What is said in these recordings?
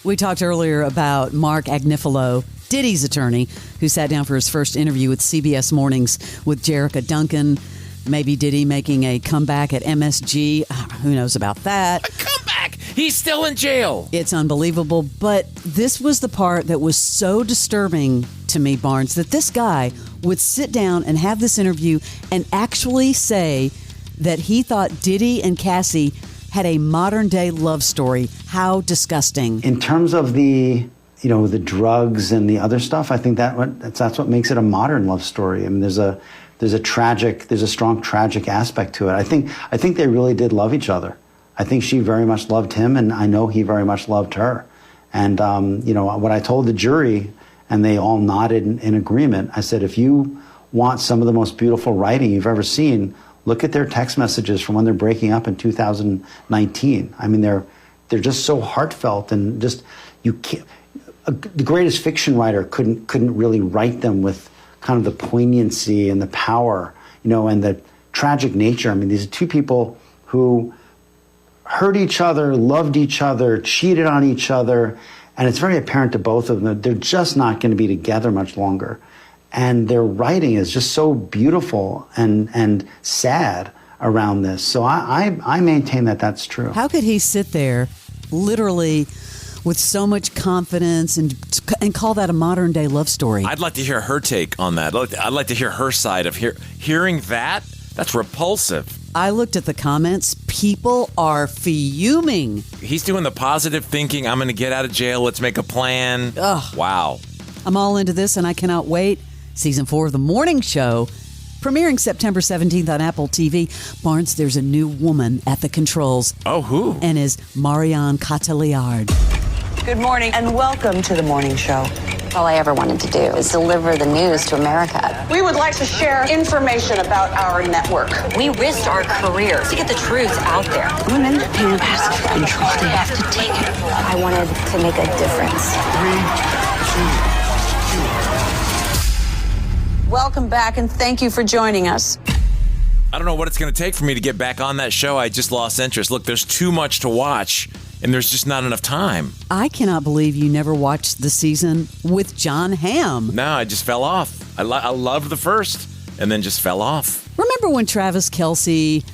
We talked earlier about Mark Agnifilo, Diddy's attorney, who sat down for his first interview with CBS Mornings with Jerrica Duncan. Maybe Diddy making a comeback at MSG. Who knows about that? A comeback? He's still in jail. It's unbelievable. But this was the part that was so disturbing to me, Barnes, that this guy would sit down and have this interview and actually say that he thought Diddy and Cassie had a modern-day love story. How disgusting. In terms of the drugs and the other stuff, I think that's what makes it a modern love story. I mean, there's a strong tragic aspect to it. I think they really did love each other. I think she very much loved him, and I know he very much loved her. And what I told the jury, and they all nodded in agreement. I said, if you want some of the most beautiful writing you've ever seen, look at their text messages from when they're breaking up in 2019. I mean, they're just so heartfelt, and just you can't. The greatest fiction writer couldn't really write them with kind of the poignancy and the power, and the tragic nature. I mean, these are two people who hurt each other, loved each other, cheated on each other, and it's very apparent to both of them that they're just not going to be together much longer. And their writing is just so beautiful and sad around this. So I maintain that that's true. How could he sit there literally with so much confidence and call that a modern day love story? I'd like to hear her take on that. I'd like to hear her side of hearing that. That's repulsive. I looked at the comments. People are fuming. He's doing the positive thinking. I'm going to get out of jail. Let's make a plan. Ugh. Wow. I'm all into this, and I cannot wait. Season 4 of The Morning Show, premiering September 17th on Apple TV. Barnes, there's a new woman at the controls. Oh, who? And is Marianne Cotillard. Good morning and welcome to The Morning Show. All I ever wanted to do is deliver the news to America. We would like to share information about our network. We risked our careers to get the truth out there. Women in passive control, they have to take it. I wanted to make a difference. 3, 2, 1. Welcome back and thank you for joining us. I don't know what it's going to take for me to get back on that show. I just lost interest. Look, there's too much to watch, and there's just not enough time. I cannot believe you never watched the season with John Hamm. No, I just fell off. I loved the first, and then just fell off. Remember when Travis Kelce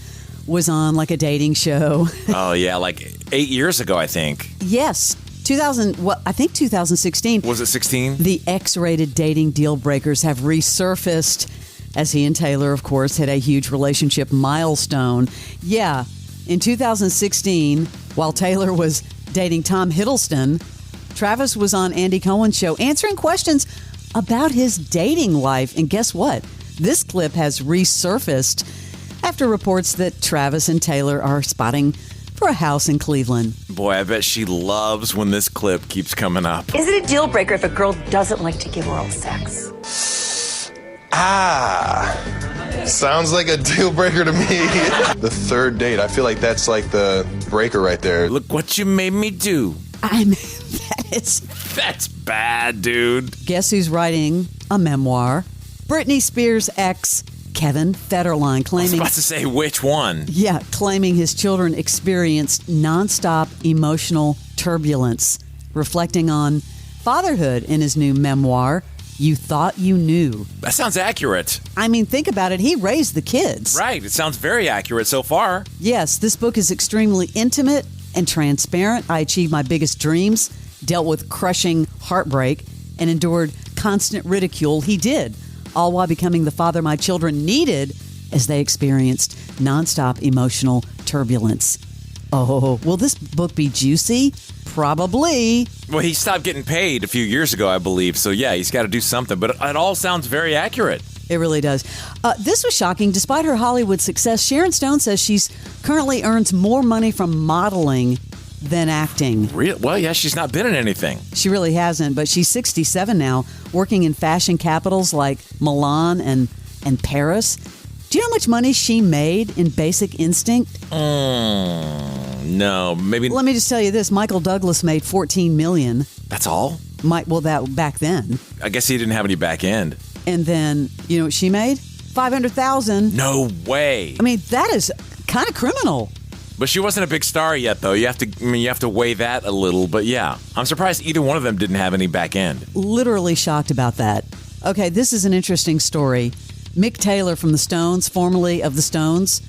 was on like a dating show? Oh, yeah, like 8 years ago, I think. Yes. 2016. Was it 16? The X-rated dating deal breakers have resurfaced as he and Taylor, of course, had a huge relationship milestone. Yeah, in 2016, while Taylor was dating Tom Hiddleston, Travis was on Andy Cohen's show answering questions about his dating life. And guess what? This clip has resurfaced after reports that Travis and Taylor are spotting for a house in Cleveland. Boy, I bet she loves when this clip keeps coming up. Is it a deal breaker if a girl doesn't like to give oral sex? Sounds like a deal breaker to me. The third date, I feel like that's like the breaker right there. Look what you made me do. I mean, That's bad, dude. Guess who's writing a memoir? Britney Spears' ex, Kevin Federline, claiming... I was about to say, which one? Yeah, claiming his children experienced nonstop emotional turbulence, reflecting on fatherhood in his new memoir, You Thought You Knew. That sounds accurate. I mean, think about it. He raised the kids. Right. It sounds very accurate so far. Yes, this book is extremely intimate and transparent. I achieved my biggest dreams, dealt with crushing heartbreak, and endured constant ridicule. He did, all while becoming the father my children needed as they experienced nonstop emotional turbulence. Oh, will this book be juicy? Probably. Well, he stopped getting paid a few years ago, I believe. So, yeah, he's got to do something. But it all sounds very accurate. It really does. This was shocking. Despite her Hollywood success, Sharon Stone says she's currently earns more money from modeling than acting. Well, yeah, she's not been in anything. She really hasn't, but she's 67 now, working in fashion capitals like Milan and Paris. Do you know how much money she made in Basic Instinct? No, maybe. Let me just tell you this. Michael Douglas made $14 million. That's all? That back then. I guess he didn't have any back end. And then, you know what she made? $500,000. No way. I mean, that is kind of criminal. But she wasn't a big star yet, though. You have to weigh that a little. But yeah, I'm surprised either one of them didn't have any back end. Literally shocked about that. Okay, this is an interesting story. Mick Taylor from the Stones, formerly of the Stones.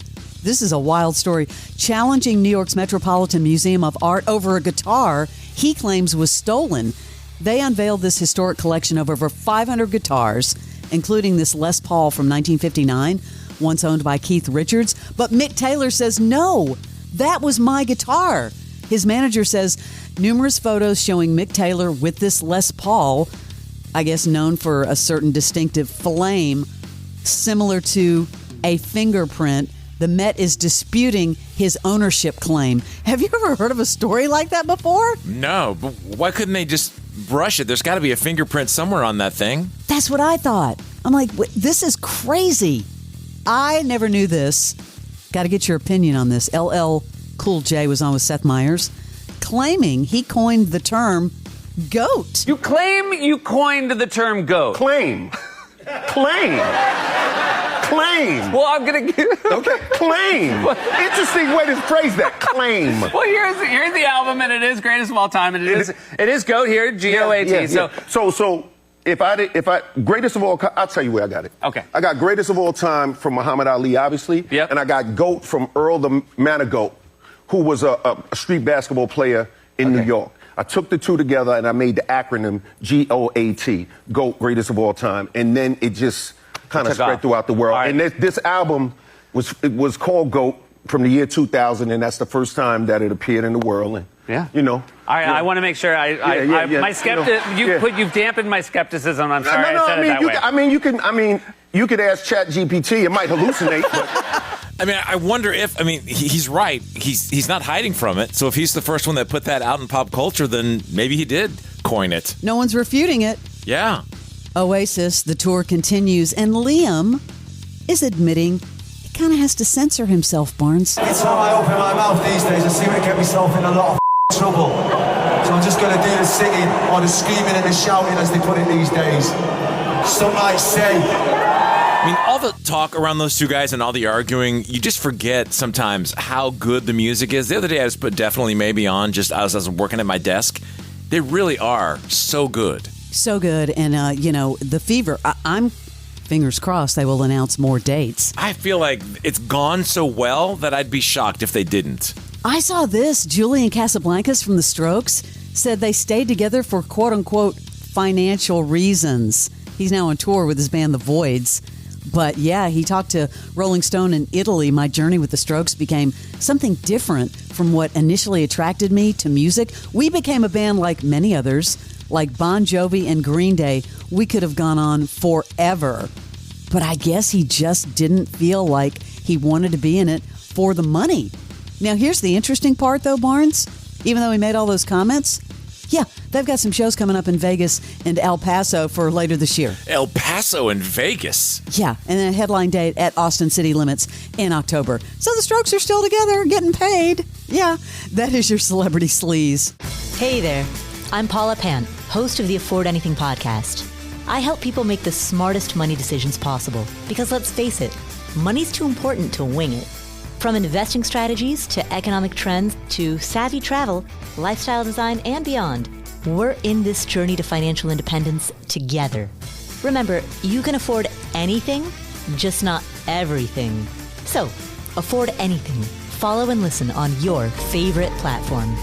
This is a wild story. Challenging New York's Metropolitan Museum of Art over a guitar he claims was stolen. They unveiled this historic collection of over 500 guitars, including this Les Paul from 1959, once owned by Keith Richards. But Mick Taylor says, no, that was my guitar. His manager says numerous photos showing Mick Taylor with this Les Paul, I guess known for a certain distinctive flame, similar to a fingerprint. The Met is disputing his ownership claim. Have you ever heard of a story like that before? No, but why couldn't they just brush it? There's got to be a fingerprint somewhere on that thing. That's what I thought. I'm like, this is crazy. I never knew this. Got to get your opinion on this. LL Cool J was on with Seth Meyers, claiming he coined the term GOAT. You claim you coined the term GOAT. Claim. Well, I'm going to give... Okay, claim. Interesting way to phrase that, claim. Well, here's the album, and it is greatest of all time, and it is GOAT here, GOAT. Yeah. So if I greatest of all, I'll tell you where I got it. Okay. I got greatest of all time from Muhammad Ali, obviously. Yep. And I got GOAT from Earl the Man of GOAT, who was a street basketball player in New York. I took the two together and I made the acronym GOAT, GOAT, greatest of all time. And then it just kind of spread throughout the world. Right. And this album was called GOAT from the year 2000, and that's the first time that it appeared in the world. And, you know. All right, I want to make sure you've dampened my skepticism. I'm sorry I said it that way. You could ask ChatGPT. It might hallucinate, but... I mean, I wonder if, he's right. He's not hiding from it. So if he's the first one that put that out in pop culture, then maybe he did coin it. No one's refuting it. Yeah. Oasis, the tour continues, and Liam is admitting he kind of has to censor himself, Barnes. Every time I open my mouth these days, I seem to get myself in a lot of trouble. So I'm just going to do the singing or the screaming and the shouting, as they put it these days. Some might say... all the talk around those two guys and all the arguing, you just forget sometimes how good the music is. The other day I just put Definitely Maybe on just as I was working at my desk. They really are so good. So good. And, the Fever, I'm fingers crossed they will announce more dates. I feel like it's gone so well that I'd be shocked if they didn't. I saw this. Julian Casablancas from The Strokes said they stayed together for quote-unquote financial reasons. He's now on tour with his band The Voids. But yeah, he talked to Rolling Stone in Italy. My journey with the Strokes became something different from what initially attracted me to music. We became a band like many others, like Bon Jovi and Green Day. We could have gone on forever. But I guess he just didn't feel like he wanted to be in it for the money. Now, here's the interesting part, though, Barnes. Even though he made all those comments, yeah, they've got some shows coming up in Vegas and El Paso for later this year. El Paso and Vegas? Yeah, and a headline date at Austin City Limits in October. So the Strokes are still together, getting paid. Yeah, that is your Celebrity Sleaze. Hey there, I'm Paula Pant, host of the Afford Anything podcast. I help people make the smartest money decisions possible because let's face it, money's too important to wing it. From investing strategies to economic trends to savvy travel, lifestyle design, and beyond, we're in this journey to financial independence together. Remember, you can afford anything, just not everything. So, afford anything. Follow and listen on your favorite platform.